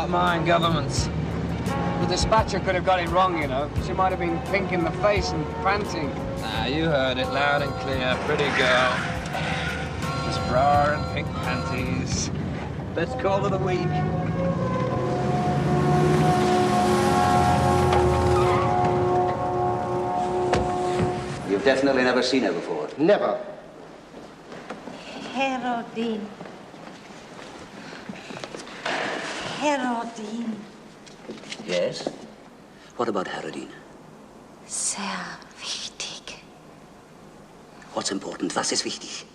not mine, government's. The dispatcher could have got it wrong, you know. She might have been pink in the face and panting. Ah, you heard it loud and clear. Pretty girl. Just bra and pink panties. Let's call it a week. You've definitely never seen her before? Never. Herodin. Herodin. Yes? What about Herodin? Sehr wichtig. What's important? Was ist wichtig?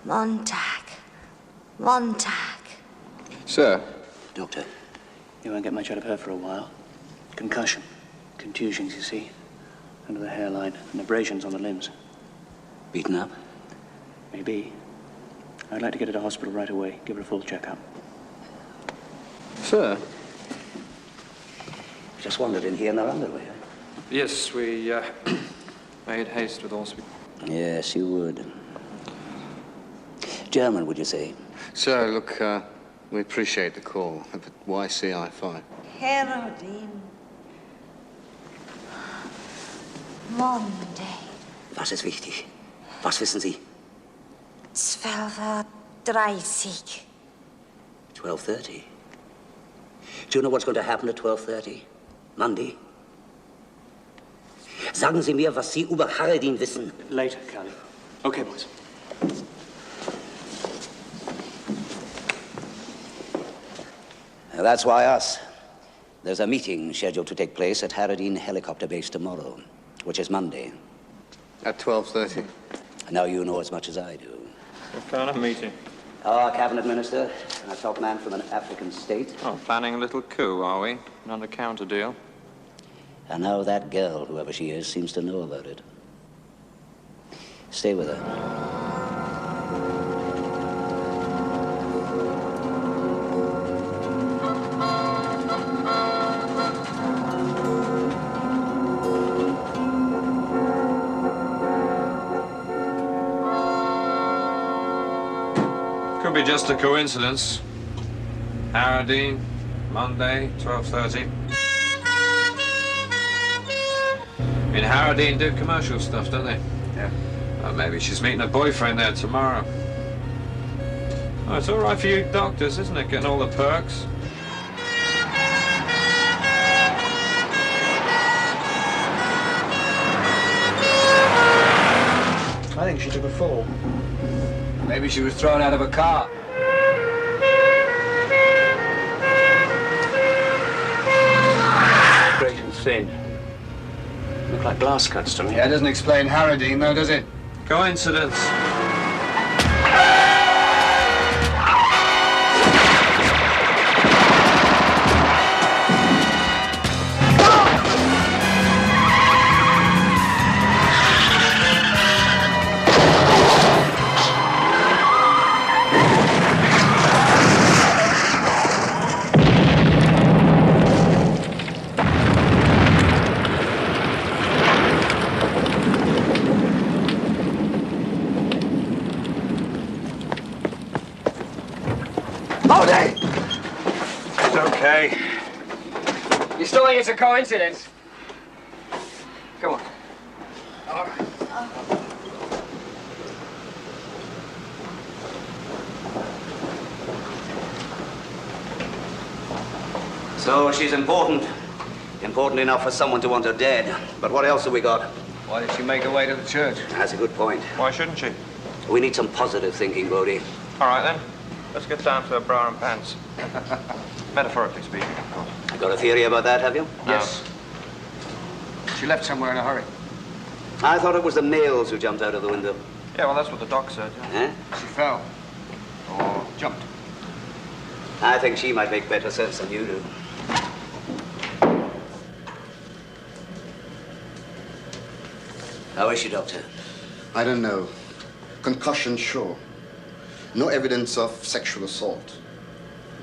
Montag. Montag. Sir. Doctor. You won't get much out of her for a while. Concussion. Contusions, you see. Under the hairline. And abrasions on the limbs. Beaten up? Maybe. I'd like to get her to hospital right away. Give her a full checkup. Sir. Just wandered in here in our underwear. Yes, we made haste with all speed. Yes, you would. German, would you say? Sir, look, we appreciate the call, but why CI5? Herodin. Monday. Was ist wichtig? Was wissen Sie? 12:30. 12:30. Do you know what's going to happen at 12:30? Monday? Sagen Sie mir, was Sie über Herodin wissen. Later, Callie. Okay, boys. That's why us. There's a meeting scheduled to take place at Herodin Helicopter Base tomorrow, which is Monday. At 12:30. Now you know as much as I do. What kind of meeting? Our cabinet minister, a top man from an African state. Oh, planning a little coup, are we? An under-counter deal? And now that girl, whoever she is, seems to know about it. Stay with her. Could be just a coincidence. Herodin, Monday, 12:30. I mean, Herodin do commercial stuff, don't they? Yeah. Well, maybe she's meeting her boyfriend there tomorrow. Oh, it's all right for you doctors, isn't it? Getting all the perks. I think she took a fall. Maybe she was thrown out of a car. Great and thin. Look like glass cuts to me. Yeah, it doesn't explain Herodin, though, does it? Coincidence. It's okay. You still think it's a coincidence? Come on. So she's important. Important enough for someone to want her dead. But what else have we got? Why did she make her way to the church? That's a good point. Why shouldn't she? We need some positive thinking, Bodie. All right, then. Let's get down to her bra and pants. Metaphorically speaking, of course. You got a theory about that, have you? No. Yes. She left somewhere in a hurry. I thought it was the males who jumped out of the window. Yeah, well, that's what the doc said. Yeah. Eh? She fell. Or jumped. I think she might make better sense than you do. How is she, Doctor? I don't know. Concussion, sure. No evidence of sexual assault.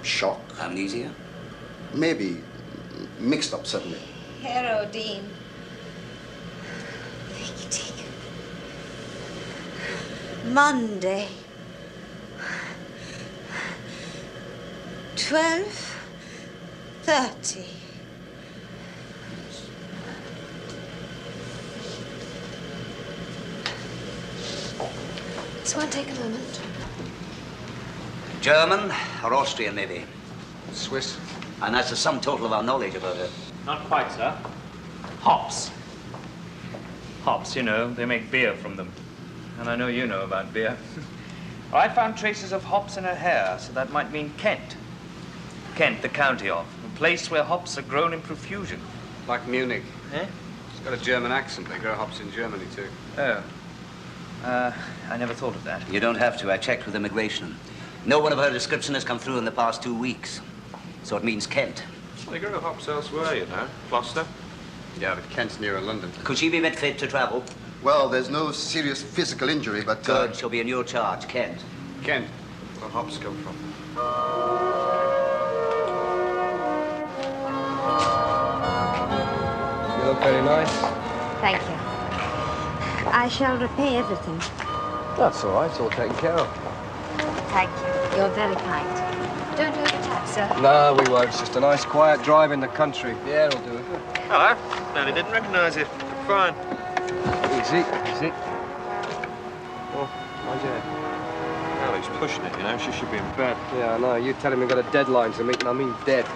Shock. Amnesia? Maybe. Mixed up, certainly. Herodin. Wichtig. Monday. 12:30. 30. This won't take a moment. German or Austrian, maybe? Swiss. And that's the sum total of our knowledge about her. Not quite, sir. Hops. Hops, you know, they make beer from them. And I know you know about beer. I found traces of hops in her hair, so that might mean Kent. Kent, the county of. A place where hops are grown in profusion. Like Munich. Eh? It's got a German accent. They grow hops in Germany, too. Oh. I never thought of that. You don't have to. I checked with immigration. No one of her description has come through in the past 2 weeks. So it means Kent. They grow hops elsewhere, you know. Gloucester. Yeah, but Kent's nearer London. Could she be made fit to travel? Well, there's no serious physical injury, but... Good. She'll be in your charge, Kent. Kent. Where hops come from. You look very nice. Thank you. I shall repay everything. That's all right. It's all taken care of. Thank you. You're very kind. Don't overtap, sir. No, we won't. It's just a nice, quiet drive in the country. Yeah, it'll do it. Hello. Nearly didn't recognise you. Fine. Easy, easy. Oh, my dear. Well, he's pushing it, you know. She should be in bed. Yeah, I know. You tell him we've got a deadline to meet, and I mean dead.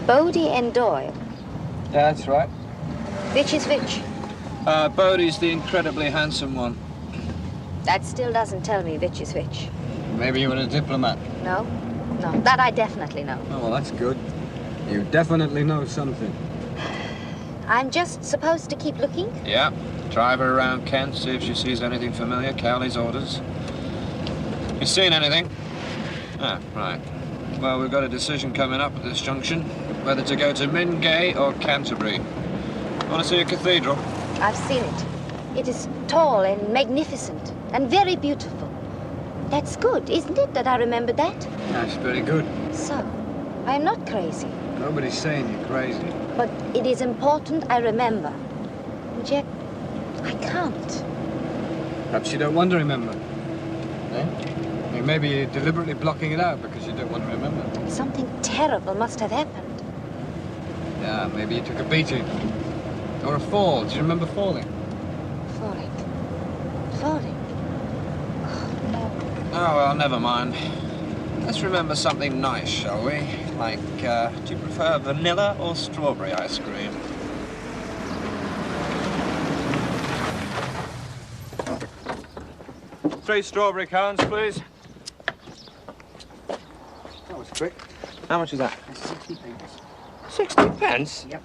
Bodie and Doyle. Yeah, that's right. Which is which? Bodie's the incredibly handsome one. That still doesn't tell me which is which. Maybe you were a diplomat. No? No, that I definitely know. Oh, well, that's good. You definitely know something. I'm just supposed to keep looking? Yeah. Drive her around Kent, see if she sees anything familiar. Cowley's orders. You seen anything? Ah, right. Well, we've got a decision coming up at this junction, whether to go to Mingay or Canterbury. Want to see a cathedral? I've seen it. It is tall and magnificent and very beautiful. That's good, isn't it, that I remember that? That's very good. So, I'm not crazy. Nobody's saying you're crazy. But it is important I remember. And yet, I can't. Perhaps you don't want to remember. Eh? I mean, maybe you're deliberately blocking it out because you don't want to remember. Something terrible must have happened. Yeah, maybe you took a beating. Or a fall. Do you remember falling? Falling. Falling. Oh, no. Oh, well, never mind. Let's remember something nice, shall we? Like, do you prefer vanilla or strawberry ice cream? Three strawberry cones, please. That was quick. How much is that? 60 pence. 60 pence? Yep.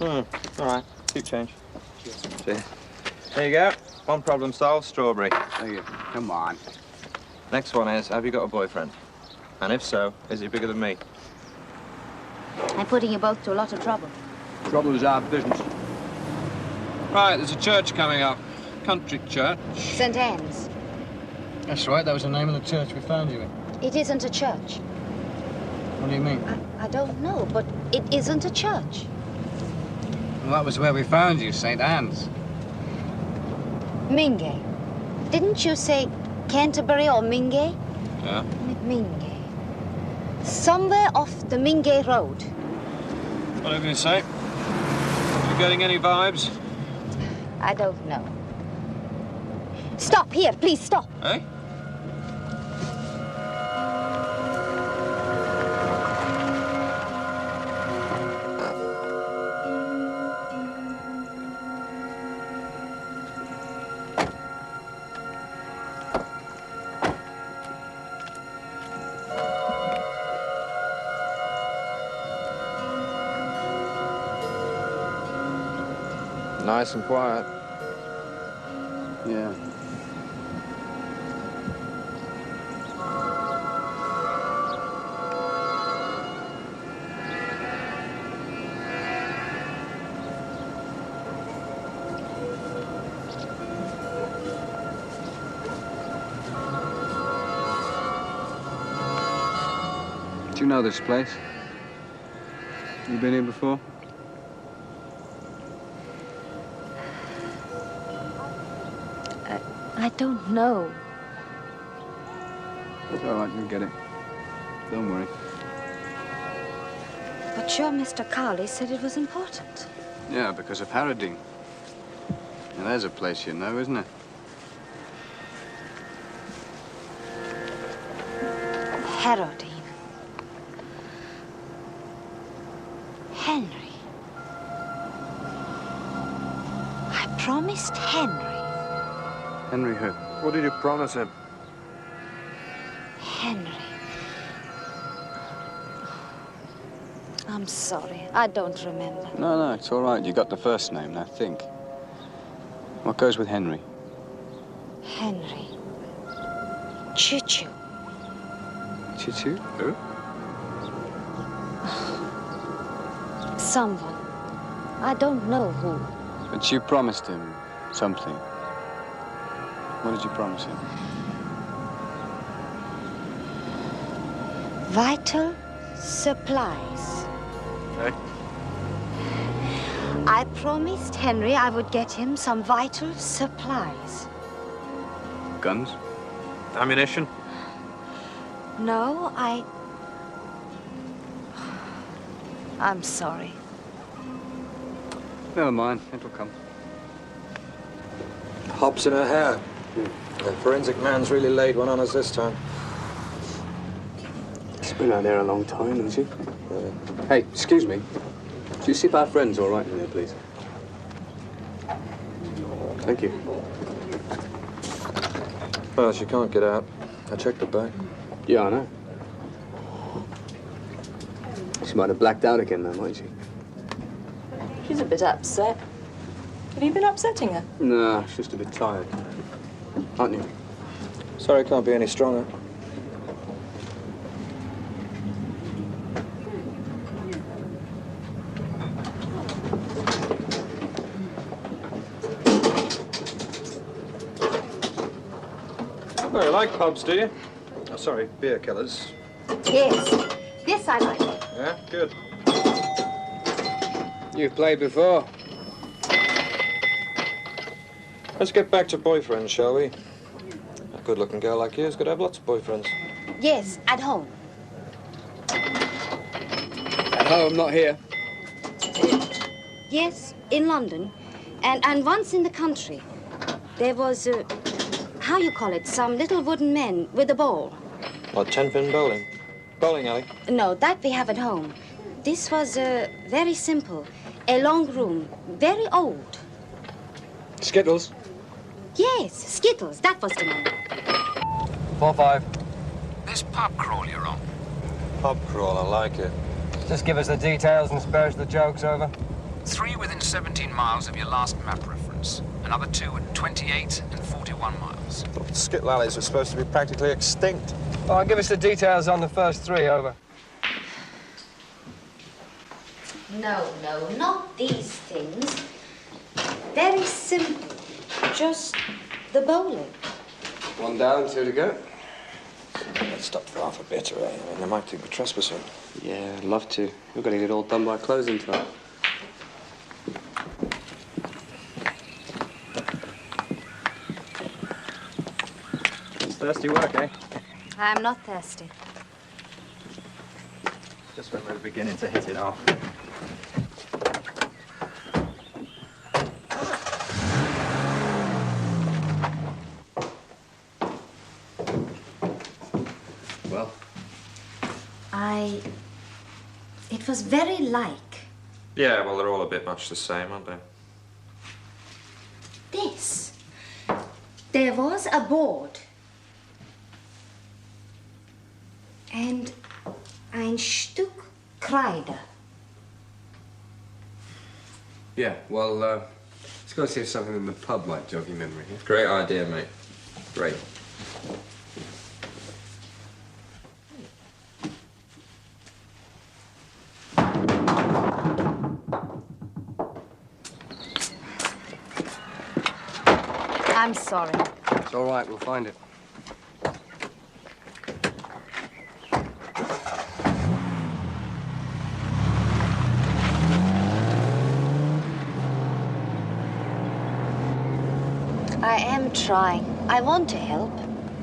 All right. Keep change. Cheers. There you go. One problem solved, strawberry. Thank you. Come on. Next one is, have you got a boyfriend? And if so, is he bigger than me? I'm putting you both to a lot of trouble. Trouble is our business. Right, there's a church coming up. Country church. St. Anne's. That's right. That was the name of the church we found you in. It isn't a church. What do you mean? I don't know, but it isn't a church. Well, that was where we found you, St. Anne's. Mingay. Didn't you say Canterbury or Mingay? Yeah. Mingay. Somewhere off the Mingay Road. Whatever you say. You getting any vibes? I don't know. Stop here, please stop. Eh? Nice and quiet. Yeah. Do you know this place? You been here before? I don't know. It's all right, you'll get it. Don't worry. But sure, Mr. Cowley said it was important. Yeah, because of Harrodine. Now, there's a place you know, isn't it? Harrodine. Henry. I promised Henry. Henry who? What did you promise him? Henry. I'm sorry. I don't remember. No, it's all right. You got the first name, now think. What goes with Henry? Henry. Choo-choo. Choo-choo? Who? Someone. I don't know who. But you promised him something. What did you promise him? Vital supplies. Hey? I promised Henry I would get him some vital supplies. Guns? Ammunition? No, I'm sorry. Never mind, it'll come. Hops in her hair. The forensic man's really laid one on us this time. She's been out there a long time, hasn't she? Hey, excuse me. Do you see if our friend's all right in there, please? Thank you. Well, she can't get out. I checked her back. Yeah, I know. She might have blacked out again, though, mightn't she? She's a bit upset. Have you been upsetting her? No, she's just a bit tired. Aren't you? Sorry, I can't be any stronger. Oh, you like pubs, do you? Oh, sorry, beer killers. Yes. Yes, I like. Yeah, good. You've played before. Let's get back to boyfriends, shall we? A good-looking girl like you is going to have lots of boyfriends. Yes, at home. At home, not here. Yes, in London. And once in the country. There was, how you call it, some little wooden men with a ball. What, 10-pin bowling? Bowling alley? No, that we have at home. This was, very simple. A long room, very old. Skittles? Yes, Skittles, that was the name. 4-5. This pub crawl you're on. Pub crawl, I like it. Just give us the details and spare us the jokes, over. 3 within 17 miles of your last map reference. Another 2 at 28 and 41 miles. Skittle alleys are supposed to be practically extinct. All right, give us the details on the first 3, over. No, not these things. Very simple. Just the bowling. One down, 2 to go. Let's stop for half a bit, right? I mean, they might think we're trespassing. Yeah, I'd love to. We've got to get it all done by closing time. Thirsty work, eh? I'm not thirsty. Just when we're beginning to hit it off. Well? It was very like Yeah, well, they're all a bit much the same, aren't they? this. There was a board. And ein Stück Kreide. Yeah, well, let's go see if something in the pub might jog your memory. Yeah? Great idea, mate. Great. I'm sorry. It's all right, we'll find it. I am I'm trying. I want to help.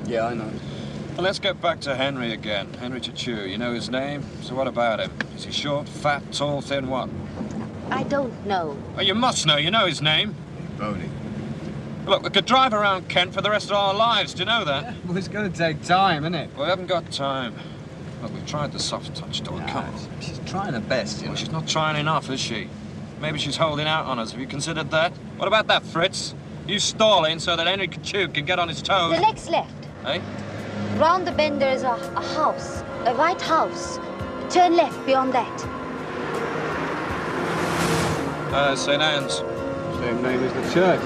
Yeah, I know. Well, let's get back to Henry again. Henry Chachu. You know his name? So what about him? Is he short, fat, tall, thin, what? I don't know. Well, you must know. You know his name. Boney. Look, we could drive around Kent for the rest of our lives. Do you know that? Yeah, well, it's going to take time, isn't it? We haven't got time. Look, we've tried the soft touch door. Come on. She's trying her best, you know. Well, she's not trying enough, is she? Maybe she's holding out on us. Have you considered that? What about that, Fritz? You stalling so that Henry Chachu can get on his toes. The next left. Eh? Round the bend there's a house. A white house. Turn left beyond that. St. Anne's. Same name as the church.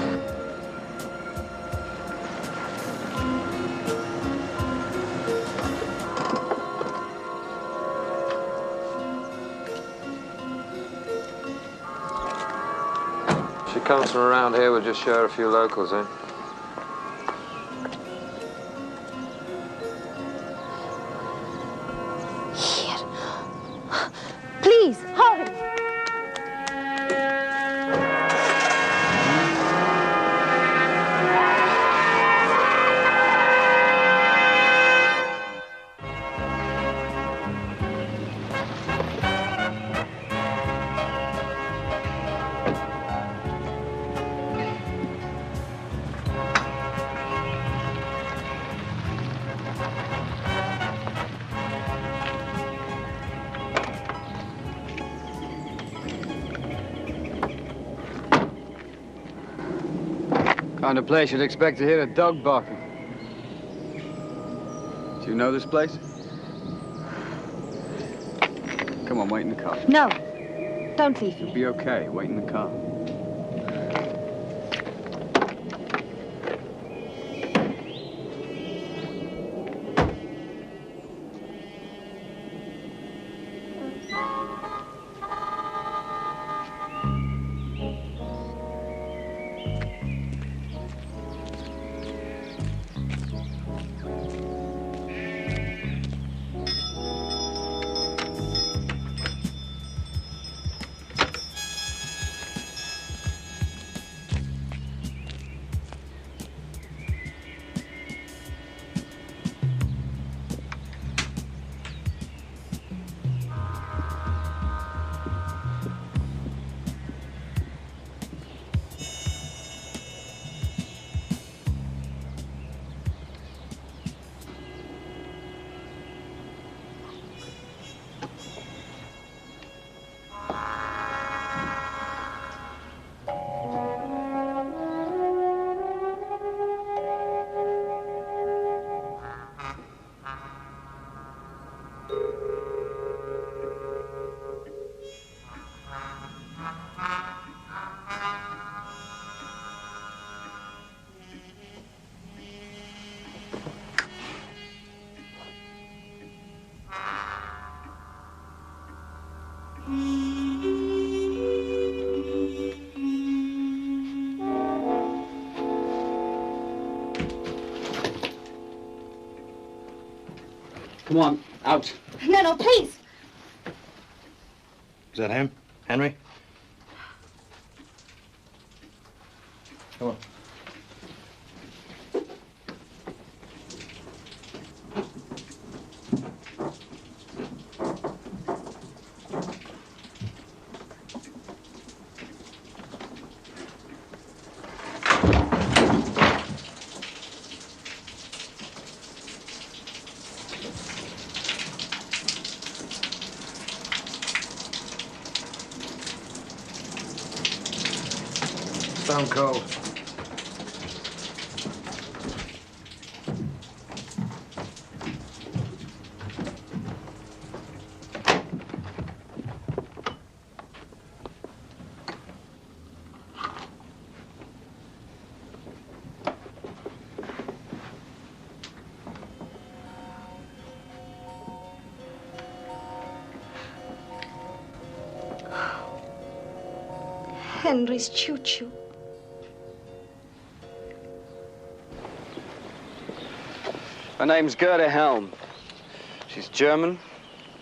She comes from around here, we'll just show her a few locals, eh? Here. Please, hurry. Kind of place you'd expect to hear a dog barking. Do you know this place? Come on, wait in the car. No. Don't leave me. You'll be okay. Wait in the car. Come on, out. No, no, please. Is that him? Henry? Come on. Stone cold. Henry's choo-choo. Her name's Gerda Helm. She's German,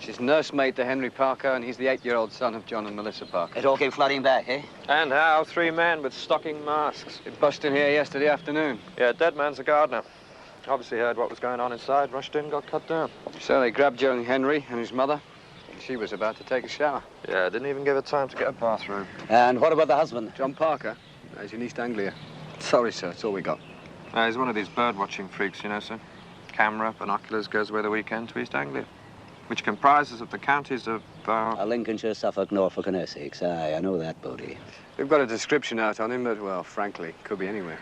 She's nursemaid to Henry Parker, and he's the 8-year-old son of John and Melissa Parker. It all came flooding back, eh? And how? 3 men with stocking masks. It busted in here yesterday afternoon. Yeah, dead man's a gardener. Obviously heard what was going on inside, rushed in, got cut down. So they grabbed young Henry and his mother. She was about to take a shower. Yeah, didn't even give her time to get a bathroom. And what about the husband? John Parker. He's in East Anglia. Sorry, sir, that's all we got. He's one of these bird-watching freaks, you know, sir. Camera, binoculars, goes away the weekend to East Anglia, which comprises of the counties of... Lincolnshire, Suffolk, Norfolk and Essex. Aye, I know that, Bodie. We've got a description out on him, but, well, frankly, could be anywhere.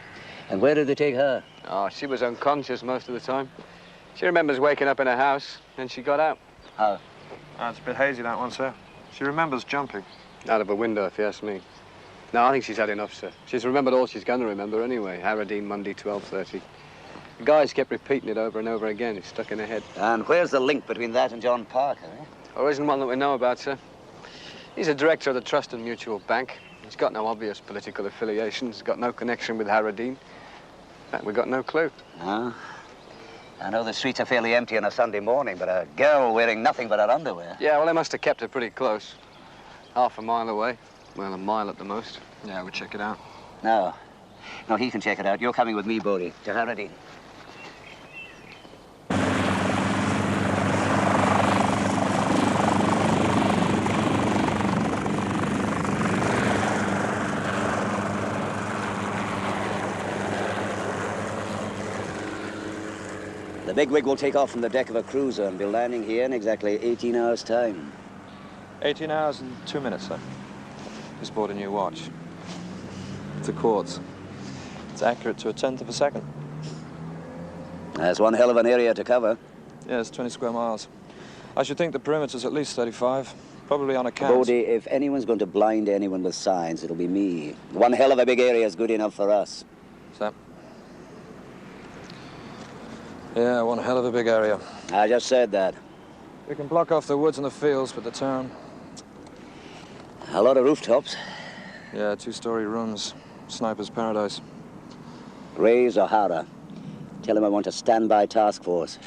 And where did they take her? Oh, she was unconscious most of the time. She remembers waking up in her house, and she got out. How? Oh, it's a bit hazy, that one, sir. She remembers jumping. Out of a window, if you ask me. No, I think she's had enough, sir. She's remembered all she's going to remember anyway. Harradine, Monday, 12:30. The guys kept repeating it over and over again. It's stuck in her head. And where's the link between that and John Parker, eh? There isn't one that we know about, sir. He's a director of the Trust and Mutual Bank. He's got no obvious political affiliations. He's got no connection with Harradine. In fact, we've got no clue. Ah. I know the streets are fairly empty on a Sunday morning, but a girl wearing nothing but her underwear. Yeah, well, they must have kept her pretty close. Half a mile away. Well, a mile at the most. Yeah, we'll check it out. No. No, he can check it out. You're coming with me, Bodie, to Harradine. The bigwig will take off from the deck of a cruiser and be landing here in exactly 18 hours' time. 18 hours and 2 minutes, sir. Just bought a new watch. It's a quartz. It's accurate to a 1/10 of a second. That's one hell of an area to cover. Yeah, it's 20 square miles. I should think the perimeter's at least 35, probably on account. Bodie, if anyone's going to blind anyone with science, it'll be me. One hell of a big area is good enough for us. So? Yeah, one hell of a big area. I just said that. We can block off the woods and the fields, but the town... A lot of rooftops. Yeah, 2-story rooms. Sniper's paradise. Raise O'Hara. Tell him I want a standby task force.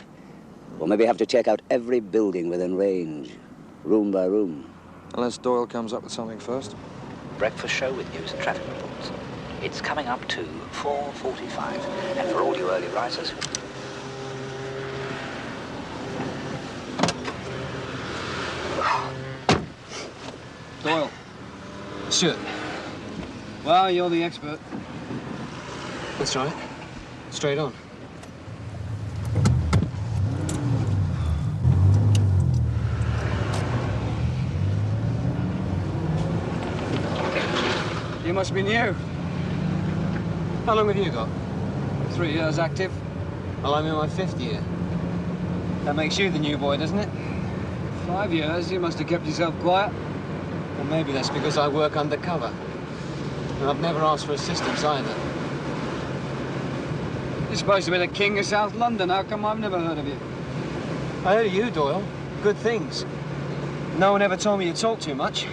We'll maybe have to check out every building within range, room by room. Unless Doyle comes up with something first. Breakfast show with news and traffic reports. It's coming up to 4:45. And for all you early risers... Doyle. Sure. Well, you're the expert. That's right. Straight on. You must be new. How long have you got? 3 years active. Well, I'm in my 5th year. That makes you the new boy, doesn't it? 5 years, you must have kept yourself quiet. Well, maybe that's because I work undercover. And I've never asked for assistance either. You're supposed to be the king of South London. How come I've never heard of you? I heard of you, Doyle. Good things. No one ever told me you talk too much.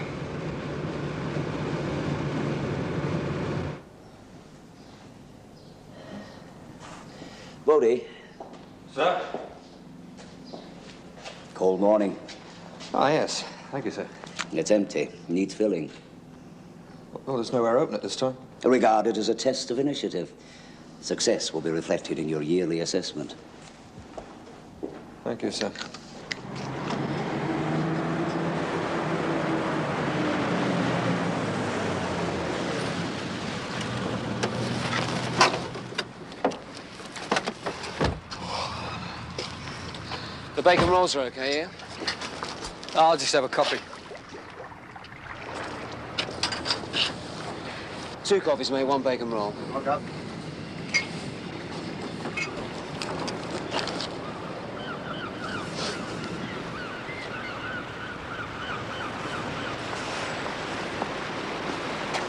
Bodie. Sir? Cold morning. Ah, yes. Thank you, sir. It's empty. Needs filling. Well, there's nowhere open at this time. Regarded as a test of initiative. Success will be reflected in your yearly assessment. Thank you, sir. The bacon rolls are okay, yeah? I'll just have a copy. 2 coffees, mate, 1 bacon roll. Okay.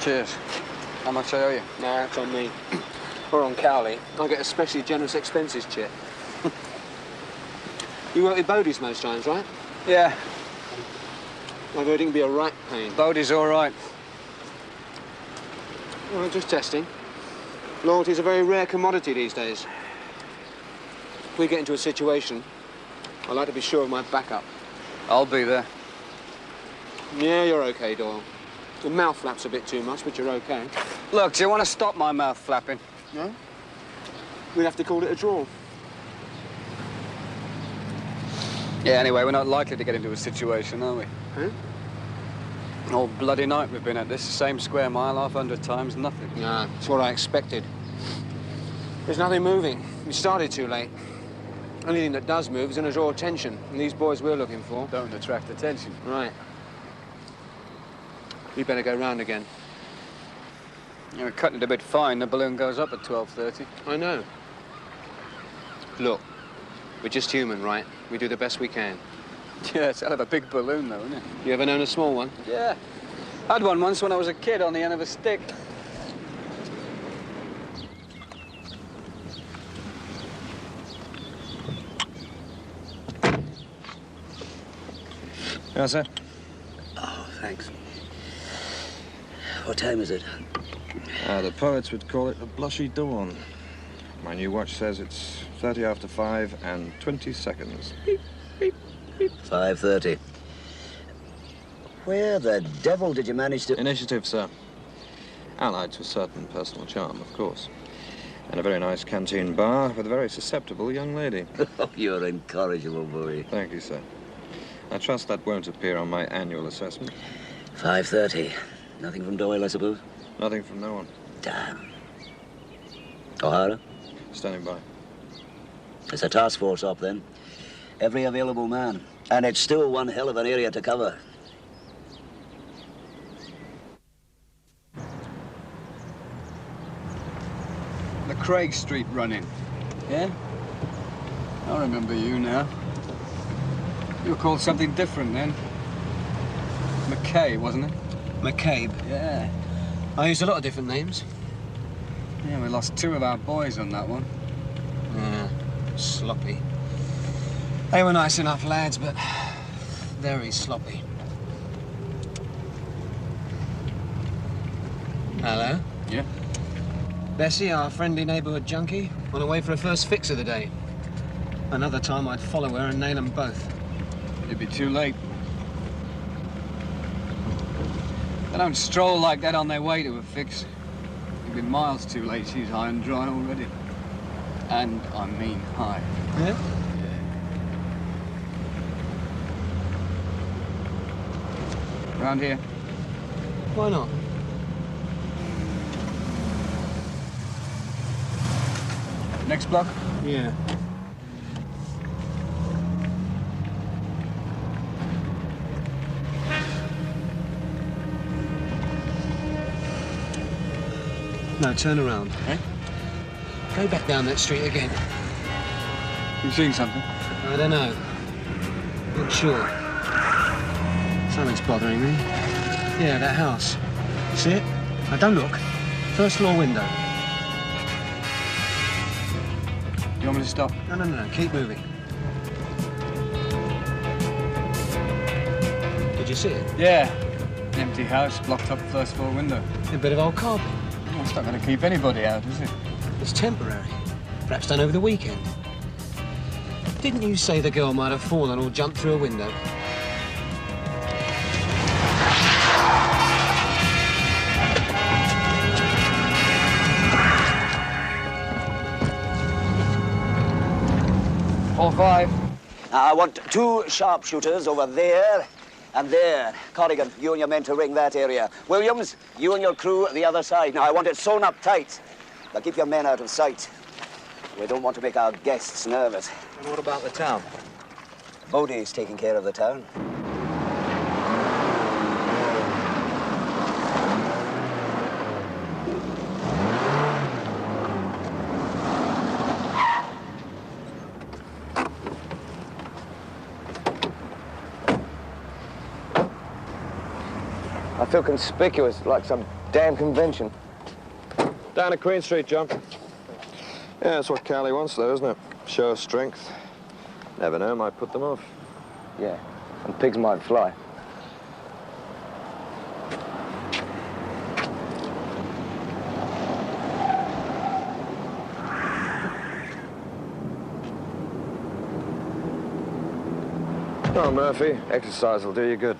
Cheers. How much I owe you? No, that's on me. Or on Cowley. I get a specially generous expenses check. You work with Bodie's most times, right? Yeah. I've heard it can be a right pain. Bodie's all right. Well, just testing. Loyalty's a very rare commodity these days. If we get into a situation, I like to be sure of my backup. I'll be there. Yeah, you're okay, Doyle. Your mouth flaps a bit too much, but you're okay. Look, do you want to stop my mouth flapping? No? We'd have to call it a draw. Yeah, anyway, we're not likely to get into a situation, are we? Huh? All bloody night we've been at this, the same square mile, 100 times, nothing. No, it's what I expected. There's nothing moving. We started too late. Only thing that does move is going to draw attention, and these boys we're looking for don't attract attention. Right. We better go round again. Yeah, we're cutting it a bit fine. The balloon goes up at 12:30. I know. Look, we're just human, right? We do the best we can. Yeah, it's a hell of a big balloon, though, isn't it? You ever known a small one? Yeah. I had one once when I was a kid on the end of a stick. Yeah, sir? Oh, thanks. What time is it? The poets would call it a blushy dawn. My new watch says it's 30 after 5 and 20 seconds. Beep, beep, beep. 5:30. Where the devil did you manage to... Initiative, sir. Allied to a certain personal charm, of course. And a very nice canteen bar with a very susceptible young lady. Oh, you're incorrigible, boy. Thank you, sir. I trust that won't appear on my annual assessment. 5:30. Nothing from Doyle, I suppose? Nothing from no one. Damn. O'Hara? Standing by. It's a task force up, then. Every available man. And it's still one hell of an area to cover. The Craig Street run-in. Yeah? I remember you now. You were called something different then. McCabe, wasn't it? McCabe? Yeah. I used a lot of different names. Yeah, we lost 2 of our boys on that one. Yeah, sloppy. They were nice enough lads, but very sloppy. Hello? Yeah? Bessie, our friendly neighbourhood junkie, on her way for her first fix of the day. Another time I'd follow her and nail them both. You'd be too late. They don't stroll like that on their way to a fix. You'd be miles too late. She's high and dry already. And I mean high. Yeah? Around here. Why not? Next block? Yeah. No, turn around. Eh? Go back down that street again. You seen something? I don't know. Not sure. Something's bothering me. Yeah, that house. See it? Now don't look. First floor window. You want me to stop? No. Keep moving. Did you see it? Yeah. Empty house, blocked up first floor window. A bit of old carpet. Well, it's not going to keep anybody out, is it? It's temporary. Perhaps done over the weekend. Didn't you say the girl might have fallen or jumped through a window? All 5. I want 2 sharpshooters over there and there. Corrigan, you and your men to ring that area. Williams, you and your crew the other side. Now, I want it sewn up tight. Now, keep your men out of sight. We don't want to make our guests nervous. And what about the town? Bodie's taking care of the town. I feel conspicuous, like some damn convention. Down at Queen Street, John. Yeah, that's what Cali wants, though, isn't it? Show strength. Never know, might put them off. Yeah, and pigs might fly. Come on, Murphy. Exercise will do you good.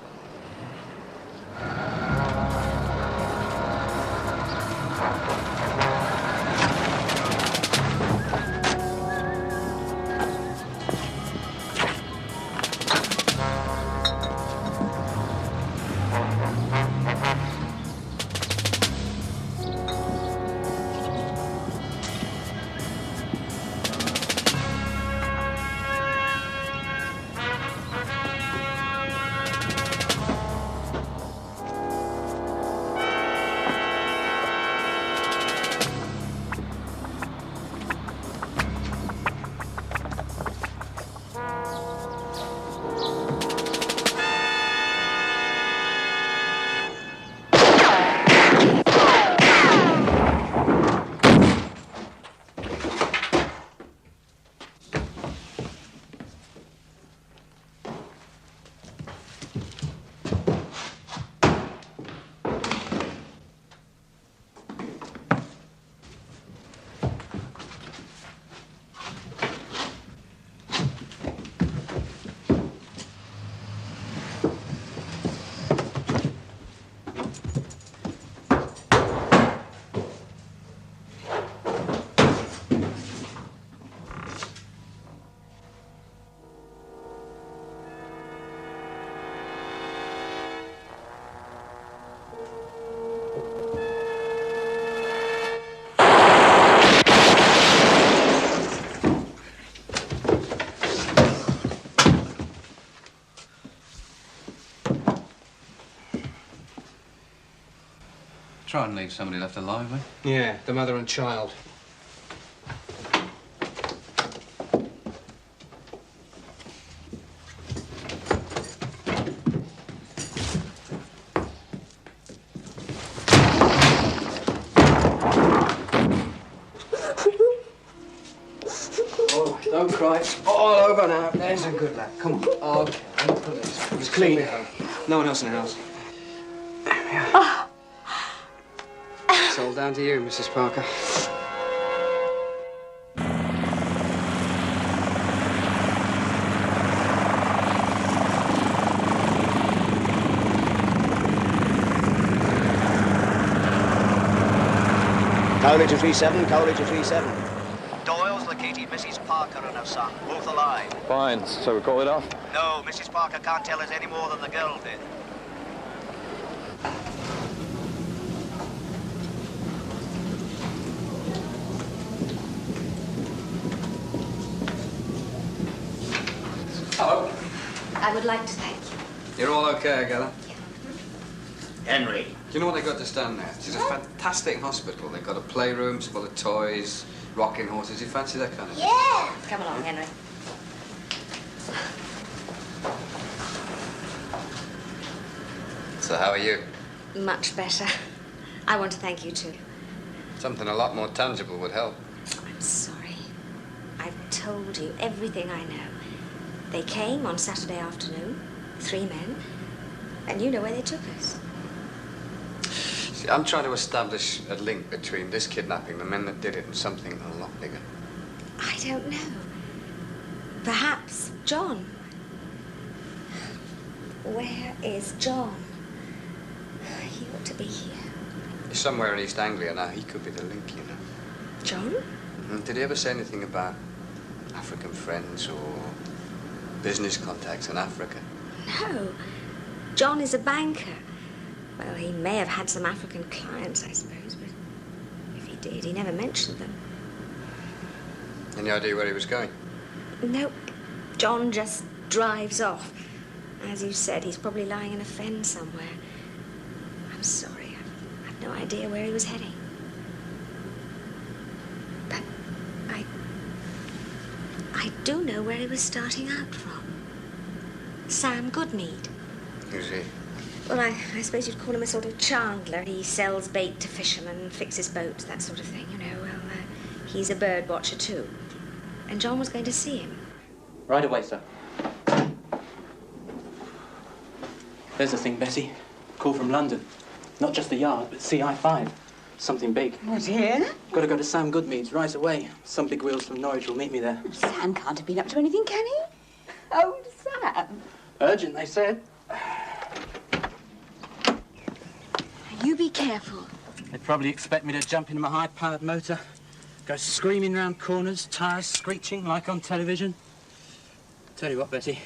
Try and leave somebody left alive, eh? Yeah, the mother and child. Oh, don't cry. It's all over now. There's a good lad. Come on. Okay, I'm the police. It's clean. No one else in the house. There we are. It's all down to you, Mrs. Parker. Cowley to 37, Cowley to 37. Doyle's located Mrs. Parker and her son, both alive. Fine, so we call it off? No, Mrs. Parker can't tell us any more than the girl did. Hello. I would like to thank you. You're all okay, I gather? Henry. Do you know what they got just down there? It's a fantastic hospital. They've got a playroom full of toys, rocking horses. You fancy that kind of thing? Yeah. Come along, Henry. So how are you? Much better. I want to thank you too. Something a lot more tangible would help. I'm sorry. I've told you everything I know. They came on Saturday afternoon, 3 men, and you know where they took us. See, I'm trying to establish a link between this kidnapping, the men that did it, and something a lot bigger. I don't know. Perhaps John. Where is John? He ought to be here. He's somewhere in East Anglia now. He could be the link, you know. John? Mm-hmm. Did he ever say anything about African friends or business contacts in Africa? No. John is a banker. Well, he may have had some African clients, I suppose, but if he did, he never mentioned them. Any idea where he was going? Nope. John just drives off. As you said, he's probably lying in a fen somewhere. I'm sorry. I've no idea where he was heading. But I do know where he was starting out from. Sam Goodmead. Who's he? Well, I suppose you'd call him a sort of chandler. He sells bait to fishermen, fixes boats, that sort of thing, you know. Well, he's a bird watcher, too. And John was going to see him. Right away, sir. There's the thing, Bessie. Call from London. Not just the yard, but CI5. Something big. What, here? Got to go to Sam Goodmead's right away. Some big wheels from Norwich will meet me there. Sam can't have been up to anything, can he? Oh, Sam. Urgent, they said. You be careful. They'd probably expect me to jump into my high-powered motor, go screaming round corners, tyres screeching like on television. Tell you what, Betty,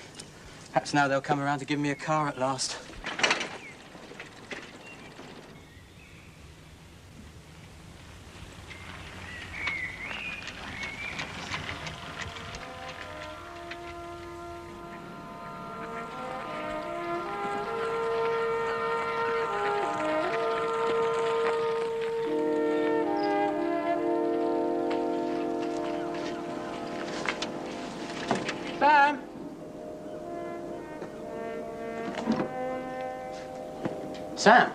perhaps now they'll come around to give me a car at last. Sam! Sam!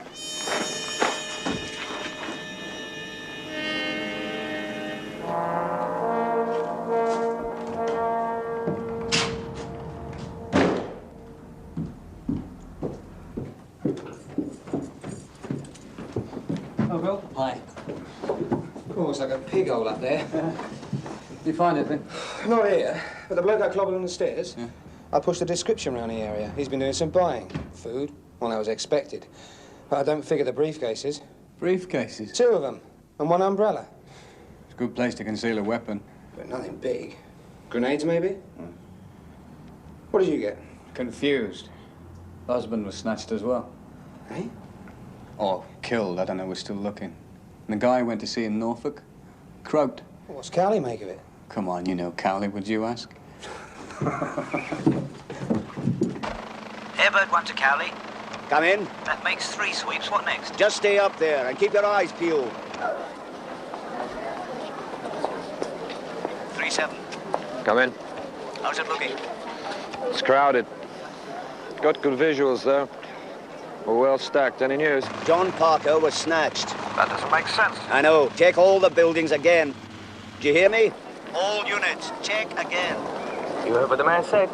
Oh, Bill? Hi. Oh, it's like a pig hole up there. You find it, then? Not here, but the bloke I clobbered on the stairs. Yeah. I pushed a description around the area. He's been doing some buying. Food. Well, that was expected. But I don't figure the briefcases. Briefcases? 2 of them, and 1 umbrella. It's a good place to conceal a weapon. But nothing big. Grenades, maybe? What did you get? Confused. Husband was snatched as well. Eh? Or killed, I don't know, we're still looking. And the guy I went to see in Norfolk croaked. Well, what's Cowley make of it? Come on, you know Cowley, would you ask? Airbird 1 to Cowley. Come in. That makes 3 sweeps. What next? Just stay up there and keep your eyes peeled. 3-7. Come in. How's it looking? It's crowded. Got good visuals, though. We're well stacked. Any news? John Parker was snatched. That doesn't make sense. I know. Check all the buildings again. Did you hear me? All units, check again. You heard what the man said?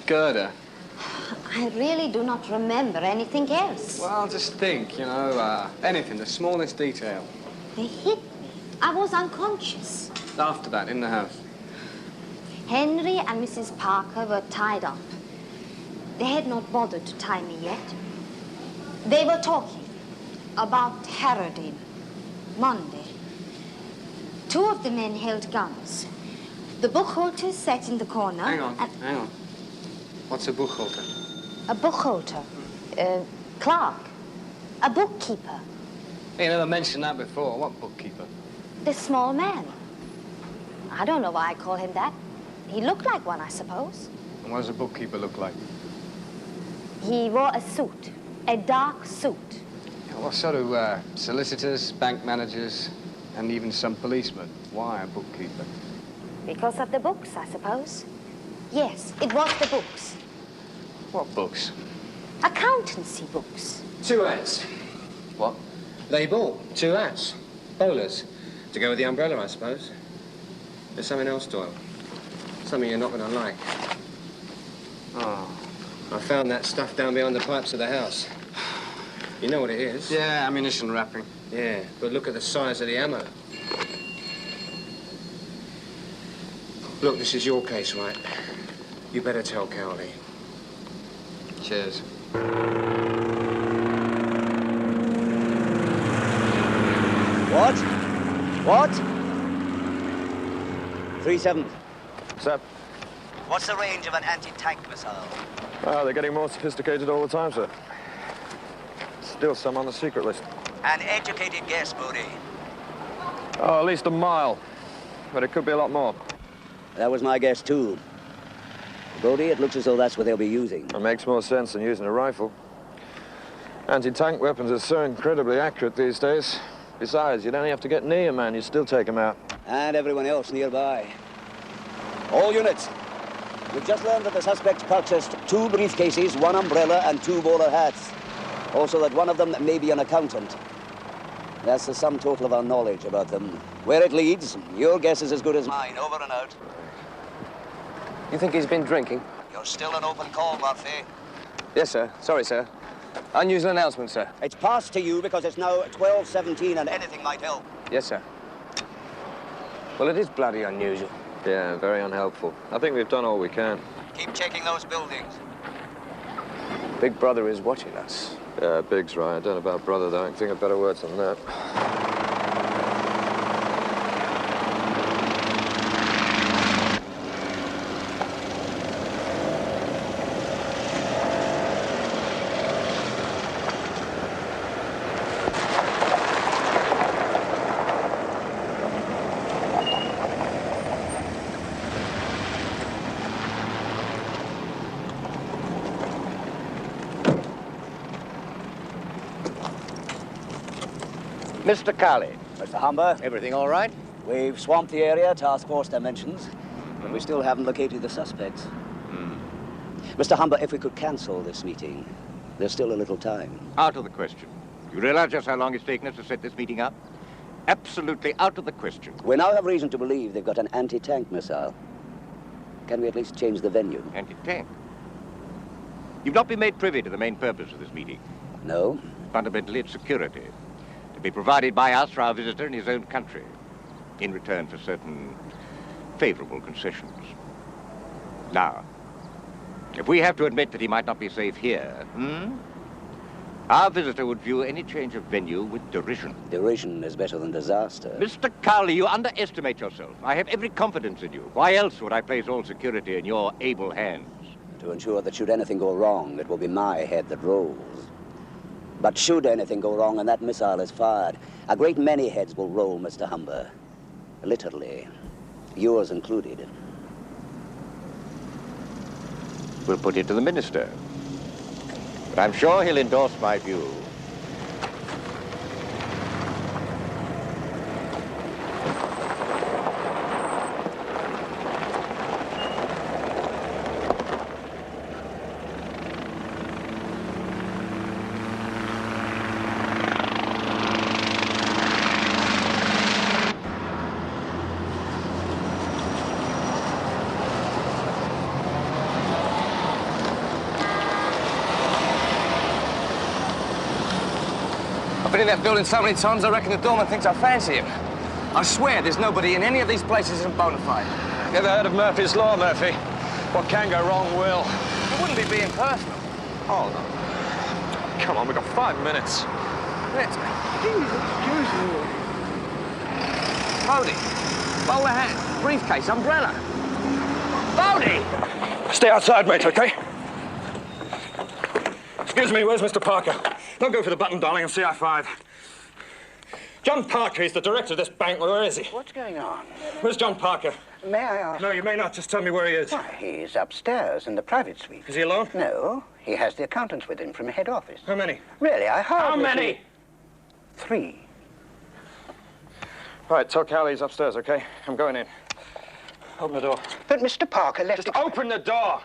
Girder. I really do not remember anything else. Well, just think, you know, anything, the smallest detail. They hit me. I was unconscious. After that, in the house. Henry and Mrs. Parker were tied up. They had not bothered to tie me yet. They were talking about Harrodin, Monday. 2 of the men held guns. The bookholter sat in the corner. Hang on. What's a bookholter? A bookholter, clerk, a bookkeeper. You never mentioned that before. What bookkeeper? The small man. I don't know why I call him that. He looked like one, I suppose. And what does a bookkeeper look like? He wore a suit, a dark suit. Yeah, what sort of solicitors, bank managers, and even some policemen? Why a bookkeeper? Because of the books, I suppose. Yes, it was the books. What books? Accountancy books. 2 hats. What? They bought 2 hats. Bowlers. To go with the umbrella, I suppose. There's something else, Doyle. Something you're not going to like. Oh. I found that stuff down behind the pipes of the house. You know what it is? Yeah, ammunition wrapping. Yeah, but look at the size of the ammo. Look, this is your case, right? You better tell Cowley. Cheers. What? What? 3-7. Sir? What's the range of an anti-tank missile? Oh, they're getting more sophisticated all the time, sir. Still some on the secret list. An educated guess, Bodie. Oh, at least a mile. But it could be a lot more. That was my guess, too. Bodie, it looks as though that's what they'll be using. It makes more sense than using a rifle. Anti-tank weapons are so incredibly accurate these days. Besides, you'd only have to get near a man, you'd still take him out. And everyone else nearby. All units. We've just learned that the suspects purchased 2 briefcases, 1 umbrella, and 2 bowler hats. Also that one of them may be an accountant. That's the sum total of our knowledge about them. Where it leads, your guess is as good as mine. Over and out. You think he's been drinking? You're still an open call, Murphy. Yes, sir. Sorry, sir. Unusual announcement, sir. It's passed to you because it's now 12:17 and anything might help. Yes, sir. Well, it is bloody unusual. Yeah, very unhelpful. I think we've done all we can. Keep checking those buildings. Big Brother is watching us. Yeah, Big's right. I don't know about brother, though. I can think of better words than that. Mr. Carley. Mr. Humber. Everything all right? We've swamped the area, task force dimensions, but we still haven't located the suspects. Mr. Humber, if we could cancel this meeting, there's still a little time. Out of the question. You realize just how long it's taken us to set this meeting up? Absolutely out of the question. We now have reason to believe they've got an anti-tank missile. Can we at least change the venue? Anti-tank? You've not been made privy to the main purpose of this meeting. No. Fundamentally, it's security. To be provided by us for our visitor in his own country, in return for certain favorable concessions. Now, if we have to admit that he might not be safe here, our visitor would view any change of venue with derision. Derision is better than disaster. Mr. Carley, you underestimate yourself. I have every confidence in you. Why else would I place all security in your able hands? To ensure that should anything go wrong, it will be my head that rolls. But should anything go wrong and that missile is fired, a great many heads will roll, Mr. Humber. Literally. Yours included. We'll put it to the minister. But I'm sure he'll endorse my view. I've been in that building so many times, I reckon the doorman thinks I fancy him. I swear there's nobody in any of these places isn't bona fide. You ever heard of Murphy's Law, Murphy? What can go wrong will. It wouldn't be being personal. Oh, no. Come on, we've got 5 minutes. Excuse me. Bodie, bowler hat, briefcase, umbrella. Bodie! Stay outside, mate, okay? Excuse me, where's Mr. Parker? Don't go for the button, darling, and CI5. John Parker, he's the director of this bank. Where is he? What's going on? Where's John Parker? May I ask? No, you may not. Just tell me where he is. Why, he's upstairs in the private suite. Is he alone? No, he has the accountants with him from head office. How many? Really, I hardly... How many? see- 3. Right, tell Callie he's upstairs, okay? I'm going in. Open the door. But Mr. Parker left... Just open the door!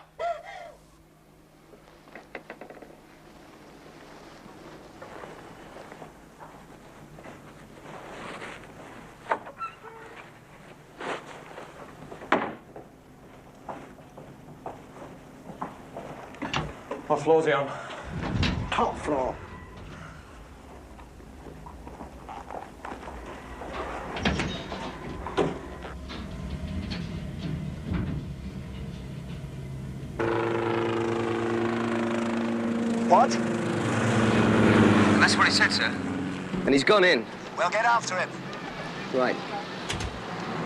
What floor's he on? Top floor. What? That's what he said, sir. And he's gone in. We'll get after him. Right.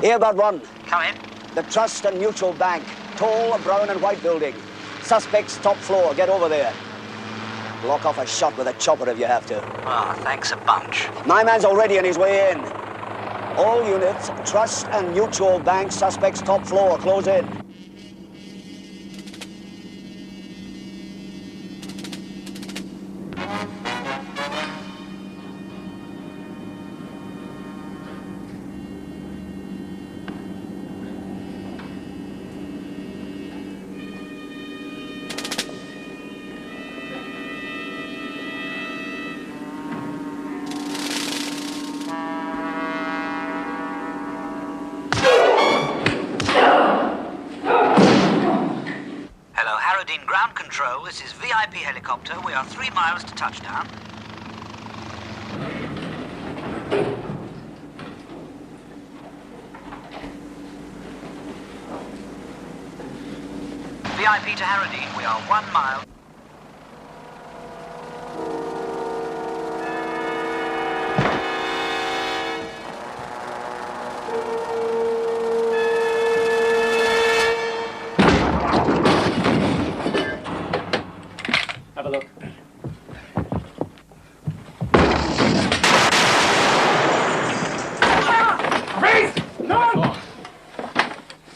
Here, Bud One. Come in. The Trust and Mutual Bank. Tall, brown and white building. Suspects top floor. Get over there. Block off a shot with a chopper if you have to. Ah, thanks a bunch. My man's already on his way in. All units, Trust and Mutual Bank, suspects top floor. Close in. Control, this is VIP helicopter. We are 3 miles to touchdown. VIP to Harrodine, we are 1 mile. Have a look. Freeze! No!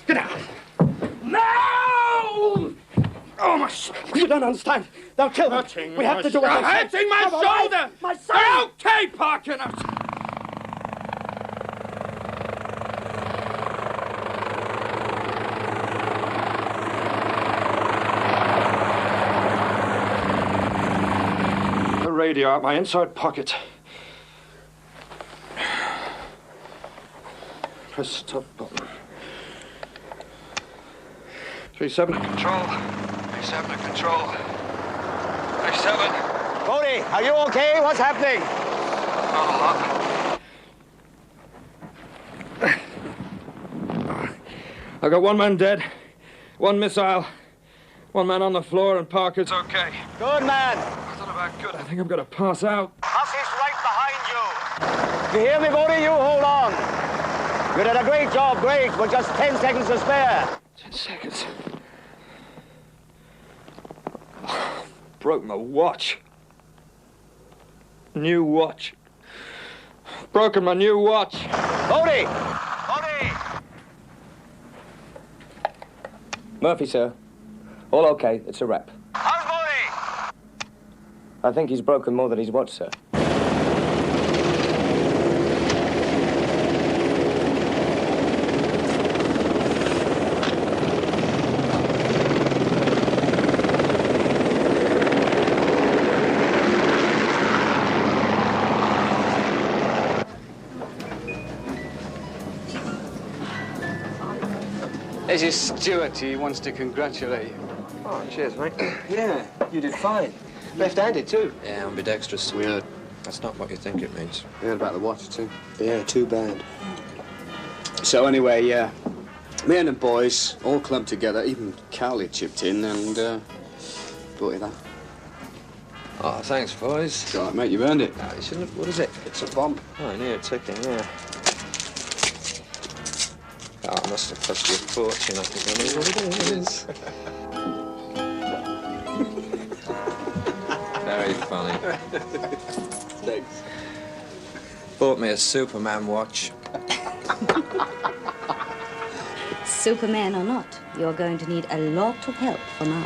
Get out! No! Oh, my... You don't understand. They'll kill him. We have to do what they say. Hurting my Come on, shoulder! My son! Okay, Parker. The radio out my inside pocket. Press stop button. 37 to control. 37 to control. 37. Cody, are you okay? What's happening? Not a lot. I got one man dead, one missile, one man on the floor, and Parker's okay. Good man. I thought about good. I think I'm gonna pass out. Hussey's right behind you. You hear me, Bodie? You hold on. You did a great job, great, with just 10 seconds to spare. 10 seconds. Broke my watch. New watch. Broken my new watch. Bodie! Murphy, sir. All okay. It's a wrap. How's Bodie? I think he's broken more than his watch, sir. This is Stuart. He wants to congratulate you. Oh, cheers, mate. Yeah, you did fine. Left-handed, too. Yeah, ambidextrous. We heard. That's not what you think it means. We heard about the watch, too. Yeah, too bad. So anyway, me and the boys all clubbed together. Even Cowley chipped in and brought you that. Oh, thanks, boys. It's all right, mate. You've earned it. No, you shouldn't have... What is it? It's a bomb. Oh, I knew it ticking, yeah. Oh, it must have cost you a fortune, I think I know what it is. Very funny. Thanks. Bought me a Superman watch. Superman or not, you're going to need a lot of help for now.